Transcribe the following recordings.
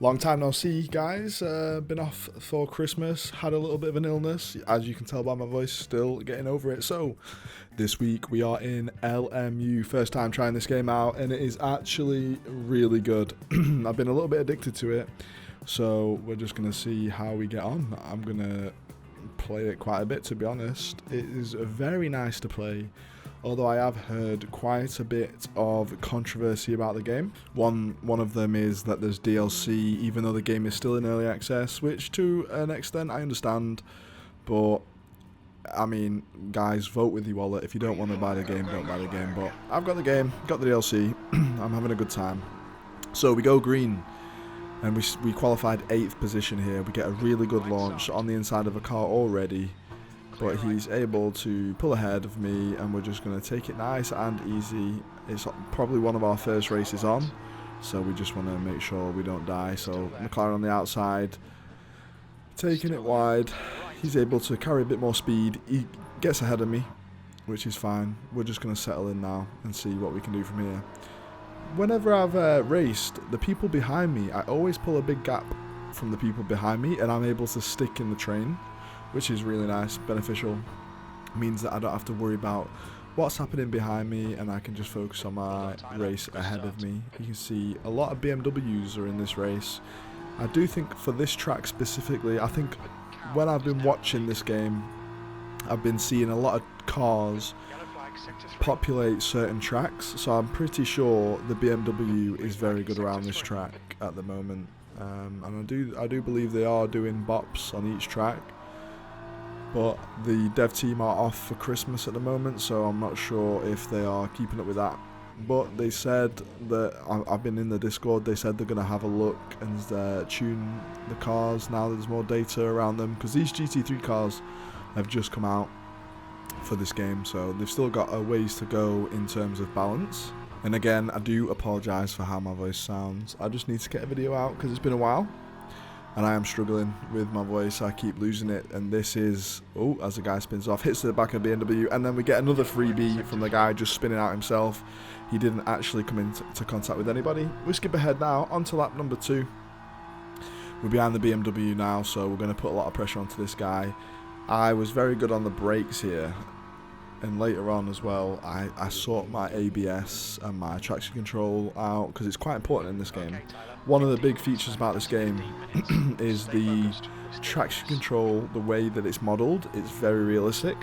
Long time no see, guys. Been off for Christmas, had a little bit of an illness. As you can tell by my voice, still getting over it. So, this week we are in LMU. First time trying this game out, and it is actually really good. I've been a little bit addicted to it, so we're just going to see how we get on. I'm going to play it quite a bit, to be honest. It is very nice to play, although I have heard quite a bit of controversy about the game. One of them is that there's DLC, even though the game is still in early access, which to an extent I understand, but I mean, guys, vote with your wallet. If you don't want to buy the game, don't buy the game, but I've got the game, got the DLC, I'm having a good time. So we go green, and we qualified 8th position here. We get a really good launch on the inside of a car already, but he's able to pull ahead of me, and we're just going to take it nice and easy. It's probably one of our first races on, so we just want to make sure we don't die. So McLaren on the outside, taking it wide. He's able to carry a bit more speed. He gets ahead of me, which is fine. We're just going to settle in now and see what we can do from here. Whenever I've raced, the people behind me, I always pull a big gap from the people behind me, and I'm able to stick in the train, which is really nice, beneficial. Means that I don't have to worry about what's happening behind me, and I can just focus on my race ahead of me. You can see a lot of BMWs are in this race. I do think for this track specifically, I think when I've been watching this game, I've been seeing a lot of cars populate certain tracks, so I'm pretty sure the BMW is very good around this track at the moment. And I do believe they are doing bops on each track. But the dev team are off for Christmas at the moment, so I'm not sure if they are keeping up with that. But they said that, I've been in the Discord, they said they're going to have a look and tune the cars now that there's more data around them, because these GT3 cars have just come out for this game, so they've still got a ways to go in terms of balance. And again, I do apologise for how my voice sounds. I just need to get a video out because it's been a while, and I am struggling with my voice. I keep losing it, and this is, oh, as the guy spins off, hits the back of the BMW, and then we get another freebie from the guy just spinning out himself. He didn't actually come into contact with anybody. We skip ahead now onto lap number 2. We're behind the BMW now, so we're going to put a lot of pressure onto this guy. I was very good on the brakes here, and later on as well, I sort my ABS and my traction control out, because it's quite important in this game. One of the big features about this game is the traction control, the way that it's modelled. It's very realistic.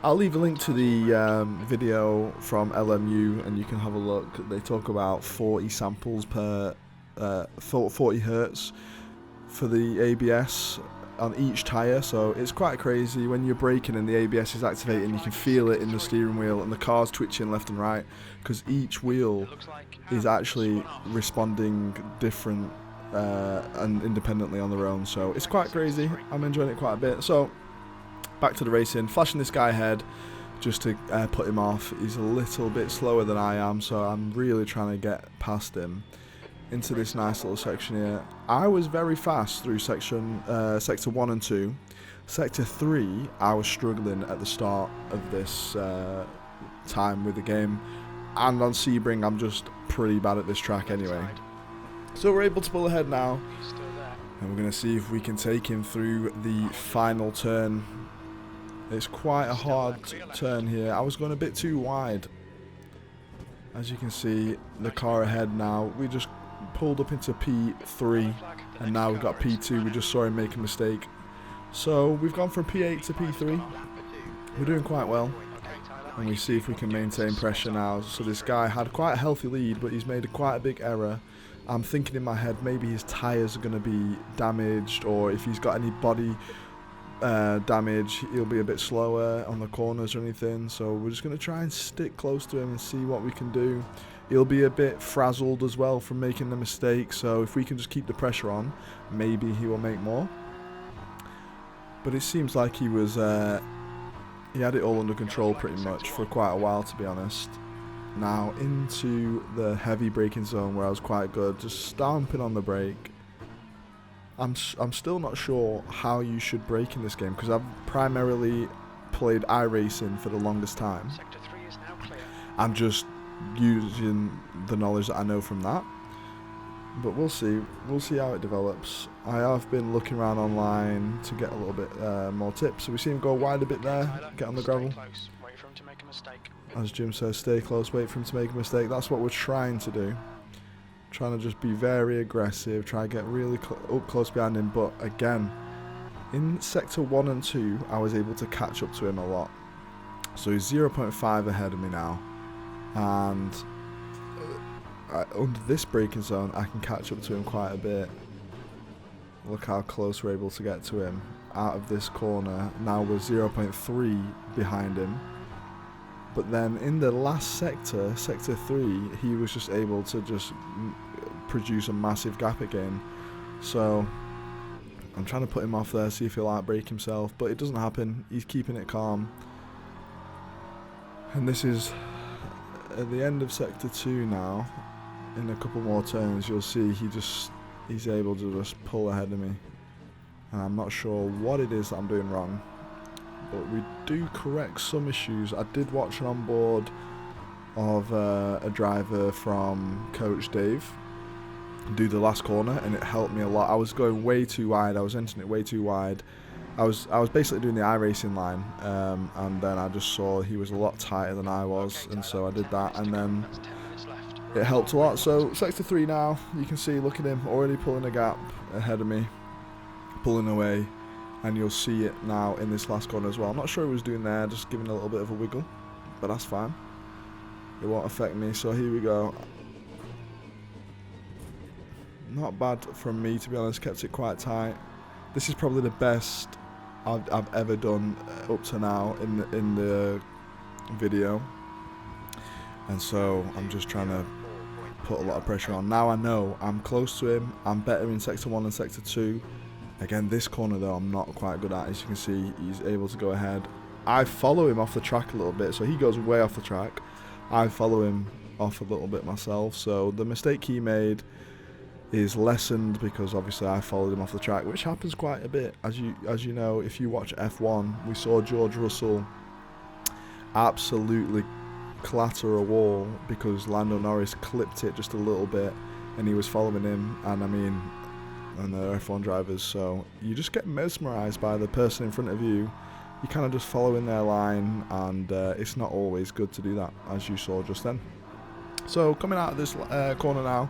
I'll leave a link to the video from LMU, and you can have a look. They talk about 40 samples per 40 hertz for the ABS on each tyre, so it's quite crazy. When you're braking and the ABS is activating, you can feel it in the steering wheel, and the car's twitching left and right because each wheel is actually responding different and independently on their own, so it's quite crazy. I'm enjoying it quite a bit. So back to the racing, flashing this guy ahead just to put him off. He's a little bit slower than I am, so I'm really trying to get past him into this nice little section here. I was very fast through sector 1 and 2. Sector 3, I was struggling at the start of this time with the game, and on Sebring I'm just pretty bad at this track anyway. So we're able to pull ahead now, and we're going to see if we can take him through the final turn. It's quite a hard turn here. I was going a bit too wide. As you can see, the car ahead now, we just pulled up into P3, and now we've got P2. We just saw him make a mistake, so we've gone from P8 to P3. We're doing quite well, and we see if we can maintain pressure now. So this guy had quite a healthy lead, but he's made quite a big error. I'm thinking in my head maybe his tyres are going to be damaged, or if he's got any body damage, he'll be a bit slower on the corners or anything. So we're just going to try and stick close to him and see what we can do. He'll be a bit frazzled as well from making the mistake, so if we can just keep the pressure on, maybe he will make more. But it seems like he was he had it all under control pretty much for quite a while, to be honest. Now into the heavy braking zone where I was quite good, just stomping on the brake. I'm still not sure how you should brake in this game, because I've primarily played iRacing for the longest time. I'm just using the knowledge that I know from that. but we'll see. We'll see how it develops. I have been looking around online to get a little bit more tips. So we see him go wide a bit there, get on the gravel. As Jim says, stay close, wait for him to make a mistake. That's what we're trying to do. Trying to just be very aggressive, try to get really up close behind him. But again, in sector 1 and 2, I was able to catch up to him a lot. So he's 0.5 ahead of me now. And under this braking zone, I can catch up to him quite a bit. Look how close we're able to get to him. Out of this corner, now we're 0.3 behind him. But then in the last sector, sector 3, he was just able to just produce a massive gap again. So I'm trying to put him off there, see if he'll outbrake himself, but it doesn't happen. He's keeping it calm. And this is at the end of sector 2 now. In a couple more turns, you'll see he's able to just pull ahead of me. And I'm not sure what it is that I'm doing wrong, but we do correct some issues. I did watch an onboard of a driver from Coach Dave do the last corner, and it helped me a lot. I was going way too wide. I was entering it way too wide. I was basically doing the iRacing line, and then I just saw he was a lot tighter than I was, and so I did that, and then it helped a lot. So sector 3 now, you can see, look at him already pulling a gap ahead of me, pulling away, and you'll see it now in this last corner as well. I'm not sure what he was doing there, just giving a little bit of a wiggle, but that's fine. It won't affect me. So here we go. Not bad from me, to be honest. Kept it quite tight. This is probably the best I've ever done up to now in the video, and so I'm just trying to put a lot of pressure on. Now I know I'm close to him. I'm better in sector 1 and sector 2. Again, this corner though I'm not quite good at. As you can see, he's able to go ahead. I follow him off the track a little bit, so he goes way off the track. I follow him off a little bit myself, so the mistake he made is lessened because obviously I followed him off the track, which happens quite a bit. As you know, if you watch F1, we saw George Russell absolutely clatter a wall because Lando Norris clipped it just a little bit, and he was following him. And I mean, and they're F1 drivers, so you just get mesmerised by the person in front of you. You kind of just follow in their line, and it's not always good to do that, as you saw just then. So coming out of this corner now,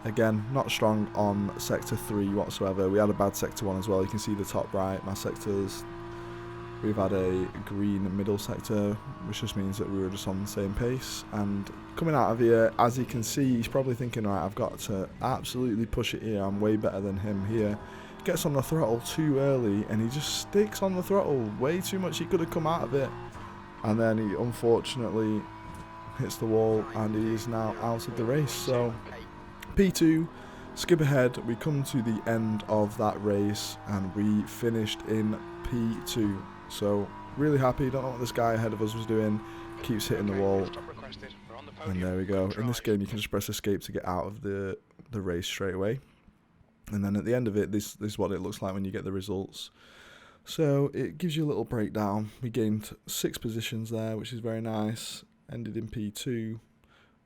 again, not strong on sector 3 whatsoever. We had a bad sector 1 as well. You can see the top right, my sectors. We've had a green middle sector, which just means that we were just on the same pace. And coming out of here, as you can see, he's probably thinking, right, I've got to absolutely push it here. I'm way better than him here. Gets on the throttle too early, and he just sticks on the throttle way too much. He could have come out of it, and then he unfortunately hits the wall, and he is now out of the race. So P2, skip ahead, we come to the end of that race, and we finished in P2. So really happy. Don't know what this guy ahead of us was doing. Keeps hitting the wall, and there we go. In this game, you can just press escape to get out of the race straight away. And then at the end of it, this is what it looks like when you get the results. So it gives you a little breakdown. We gained 6 positions there, which is very nice. Ended in P2.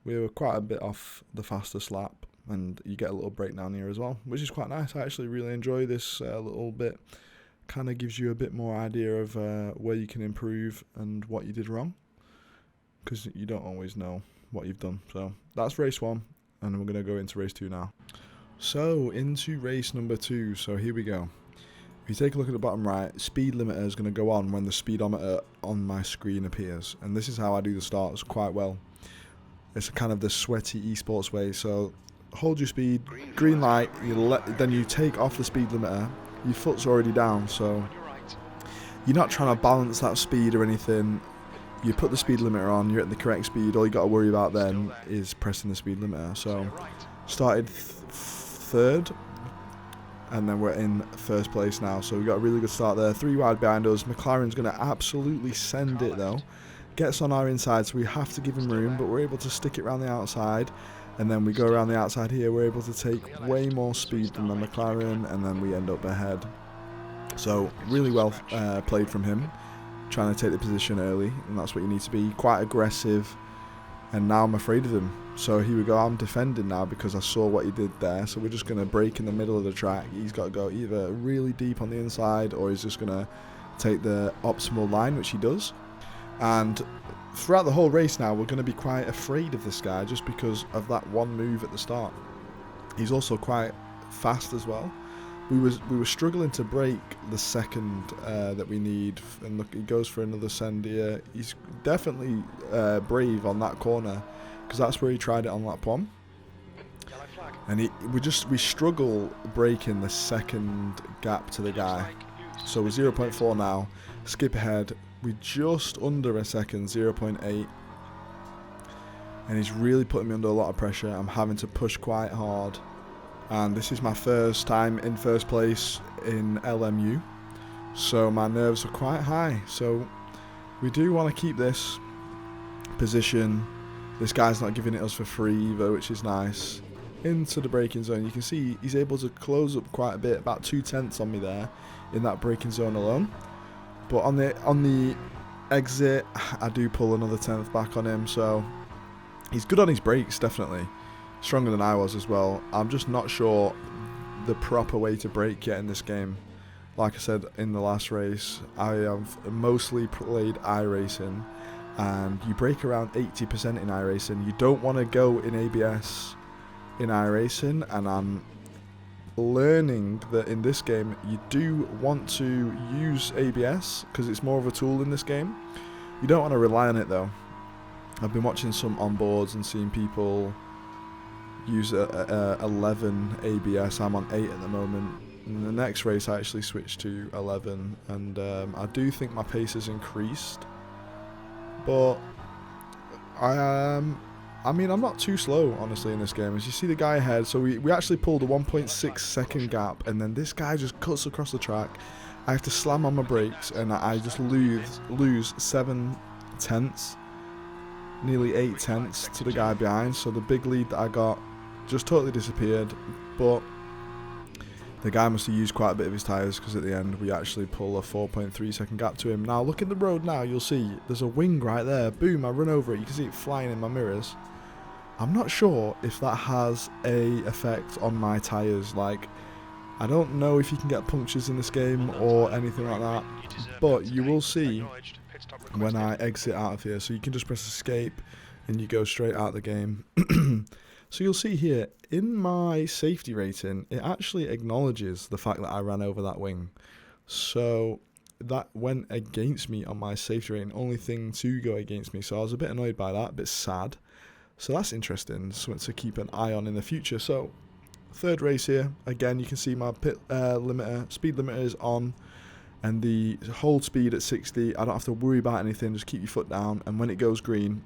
We were quite a bit off the fastest lap, and you get a little breakdown here as well, which is quite nice. I actually really enjoy this little bit. Kind of gives you a bit more idea of where you can improve and what you did wrong, because you don't always know what you've done. So that's race 1, and we're going to go into race 2 now. So into race number 2. So here we go. If you take a look at the bottom right, speed limiter is going to go on when the speedometer on my screen appears, and this is how I do the starts quite well. It's kind of the sweaty esports way. So hold your speed, green light, then you take off the speed limiter. Your foot's already down, so you're not trying to balance that speed or anything. You put the speed limiter on, you're at the correct speed. All you got to worry about then is pressing the speed limiter. So started third, and then we're in first place now. So we got a really good start there. 3 wide behind us. McLaren's going to absolutely send it though. Gets on our inside, so we have to give him room, but we're able to stick it around the outside. And then we go around the outside here. We're able to take way more speed than the McLaren, and then we end up ahead. So really well played from him, trying to take the position early, and that's what you need to be. Quite aggressive, and now I'm afraid of him. So here we go, I'm defending now because I saw what he did there. So we're just going to break in the middle of the track. He's got to go either really deep on the inside, or he's just going to take the optimal line, which he does. And throughout the whole race now, we're going to be quite afraid of this guy just because of that one move at the start. He's also quite fast as well. We were struggling to break the second that we need, and look, he goes for another send here. He's definitely brave on that corner, because that's where he tried it on lap 1. And we struggle breaking the second gap to the guy. So we're 0.4 now. Skip ahead. We're just under a second, 0.8. And he's really putting me under a lot of pressure. I'm having to push quite hard. And this is my first time in first place in LMU, so my nerves are quite high. So we do want to keep this position. This guy's not giving it us for free either, which is nice. Into the braking zone, you can see he's able to close up quite a bit, about 2/10 on me there in that braking zone alone. But on the exit, I do pull another 10th back on him, so he's good on his brakes, definitely. Stronger than I was as well. I'm just not sure the proper way to brake yet in this game. Like I said in the last race, I have mostly played iRacing, and you brake around 80% in iRacing. You don't want to go in ABS in iRacing, and I'm learning that in this game you do want to use ABS because it's more of a tool in this game. You don't want to rely on it though. I've been watching some onboards and seeing people use 11 ABS. I'm on 8 at the moment. In the next race I actually switched to 11, and I do think my pace has increased, but I mean, I'm not too slow honestly in this game. As you see the guy ahead, so we actually pulled a 1.6 second gap, and then this guy just cuts across the track. I have to slam on my brakes, and I just lose 7/10, nearly 8/10 to the guy behind. So the big lead that I got just totally disappeared, but the guy must have used quite a bit of his tyres, because at the end we actually pull a 4.3 second gap to him. Now look at the road now, you'll see there's a wing right there. Boom, I run over it, you can see it flying in my mirrors. I'm not sure if that has a effect on my tyres. Like, I don't know if you can get punctures in this game or anything like that, but you will see when I exit out of here. So you can just press escape and you go straight out of the game. So you'll see here, in my safety rating, it actually acknowledges the fact that I ran over that wing. So that went against me on my safety rating, only thing to go against me. So I was a bit annoyed by that, a bit sad. So that's interesting, something to keep an eye on in the future. So third race here, again, you can see my speed limiter is on, and the hold speed at 60. I don't have to worry about anything, just keep your foot down, and when it goes green,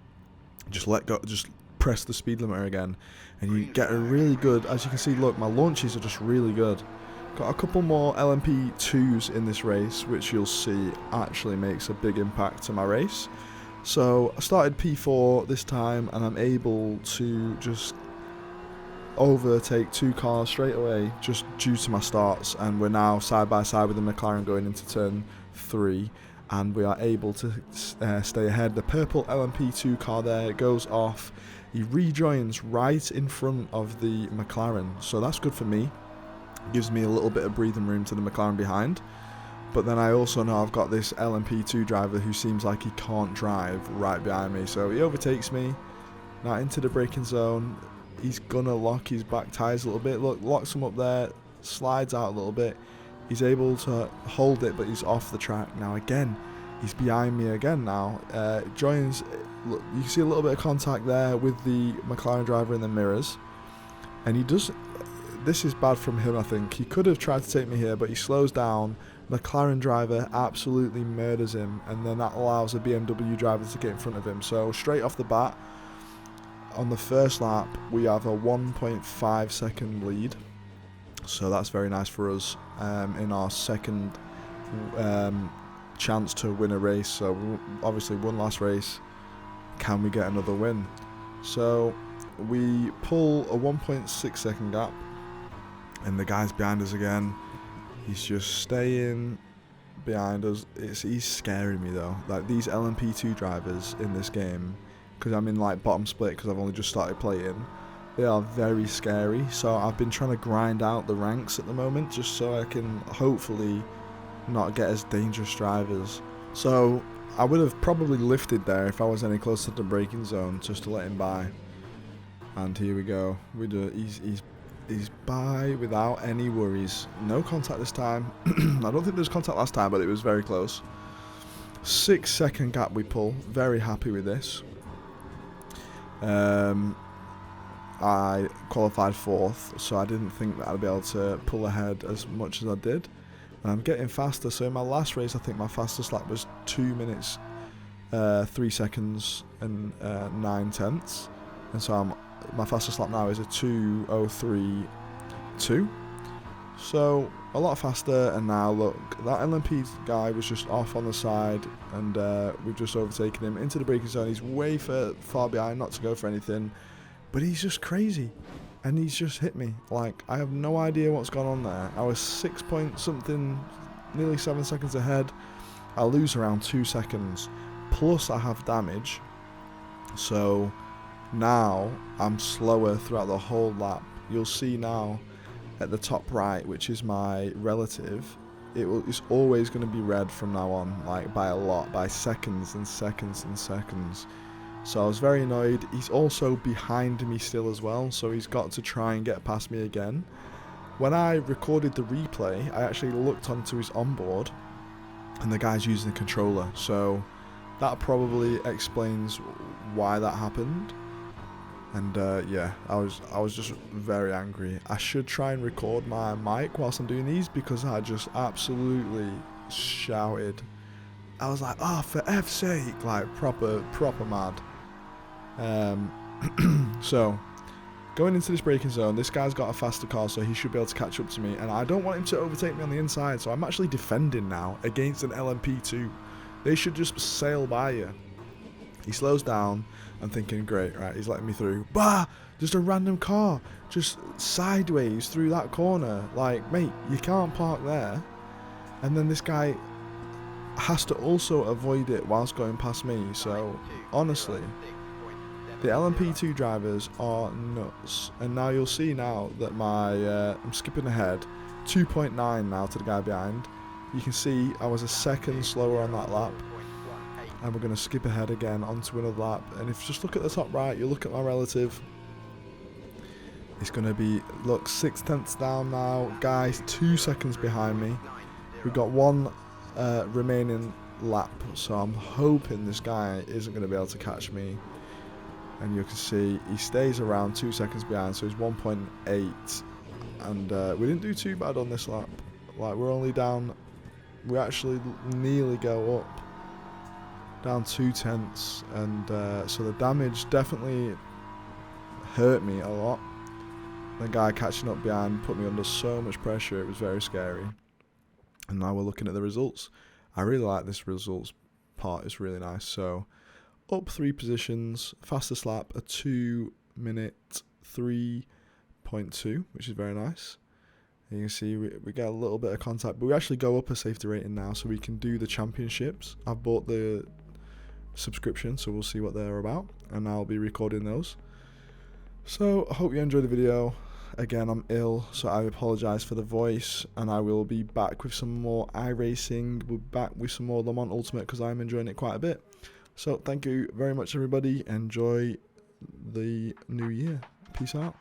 just let go, just press the speed limiter again, and you get a really good, as you can see, look, my launches are just really good. Got a couple more LMP2s in this race, which you'll see actually makes a big impact to my race. So I started P4 this time, and I'm able to just overtake 2 cars straight away just due to my starts, and we're now side by side with the McLaren going into turn 3, and we are able to stay ahead. The purple LMP2 car there goes off. He rejoins right in front of the McLaren, so that's good for me. Gives me a little bit of breathing room to the McLaren behind. But then I also know I've got this LMP2 driver who seems like he can't drive right behind me, so he overtakes me. Now into the braking zone, he's gonna lock his back tyres a little bit. Look, locks him up there, slides out a little bit. He's able to hold it, but he's off the track. Now again, he's behind me again now. Joins, look, you can see a little bit of contact there with the McLaren driver in the mirrors. And he does, this is bad from him, I think. He could have tried to take me here, but he slows down. McLaren driver absolutely murders him, and then that allows the BMW driver to get in front of him. So straight off the bat, on the first lap, we have a 1.5 second lead. So that's very nice for us in our second chance to win a race. So obviously one last race, can we get another win? So we pull a 1.6 second gap, and the guy's behind us again. He's just staying behind us. He's scaring me though. Like, these LMP2 drivers in this game because I'm in like bottom split because I've only just started playing. They are very scary, so I've been trying to grind out the ranks at the moment just so I can hopefully not get as dangerous drivers. So I would have probably lifted there if I was any closer to the braking zone just to let him by. And here we go. We do. He's by without any worries. No contact this time. I don't think there was contact last time, but it was very close. 6 second gap we pull. Very happy with this. I qualified 4th, so I didn't think that I'd be able to pull ahead as much as I did. And I'm getting faster, so in my last race I think my fastest lap was 2 minutes 3 seconds and 9 tenths. And so my fastest lap now is a 2:03.2. So a lot faster, and now look, that LMP guy was just off on the side, and we've just overtaken him into the braking zone. He's way far behind, not to go for anything, but he's just crazy, and he's just hit me. Like, I have no idea what's gone on there. I was 6 point something, nearly 7 seconds ahead. I lose around 2 seconds, plus I have damage, so now I'm slower throughout the whole lap. You'll see now at the top right, which is my relative, it's always going to be red from now on, like by a lot, by seconds and seconds and seconds. So I was very annoyed. He's also behind me still as well, so he's got to try and get past me again. When I recorded the replay, I actually looked onto his onboard, and the guy's using the controller, so that probably explains why that happened. And yeah, I was just very angry. I should try and record my mic whilst I'm doing these, because I just absolutely shouted. I was like, oh, for F's sake, like proper mad. So going into this braking zone, this guy's got a faster car, so he should be able to catch up to me, and I don't want him to overtake me on the inside, so I'm actually defending now against an LMP2. They should just sail by you. He slows down. I'm thinking, great, right, he's letting me through. Bah! Just a random car, just sideways through that corner. Like, mate, you can't park there. And then this guy has to also avoid it whilst going past me. So, honestly, the LMP2 drivers are nuts. And now you'll see now that I'm skipping ahead. 2.9 now to the guy behind. You can see I was a second slower on that lap. And we're going to skip ahead again onto another lap. And if you just look at the top right, you look at my relative. It's going to be, look, 6 tenths down now. Guys, 2 seconds behind me. We've got one remaining lap. So I'm hoping this guy isn't going to be able to catch me. And you can see he stays around 2 seconds behind. So he's 1.8. And we didn't do too bad on this lap. Like, we're only down, we actually nearly go up. Down 2 tenths, and so the damage definitely hurt me a lot. The guy catching up behind put me under so much pressure, it was very scary. And now we're looking at the results. I really like this results part, it's really nice. So up 3 positions, fastest lap, a 2 minute 3.2, which is very nice. And you can see we get a little bit of contact, but we actually go up a safety rating now, so we can do the championships. I've bought the subscription, so we'll see what they're about, and I'll be recording those. So I hope you enjoyed the video. Again, I'm ill, so I apologize for the voice, and I will be back with some more iRacing. We'll be back with some more Le Mans Ultimate, because I'm enjoying it quite a bit. So thank you very much, everybody. Enjoy the new year. Peace out.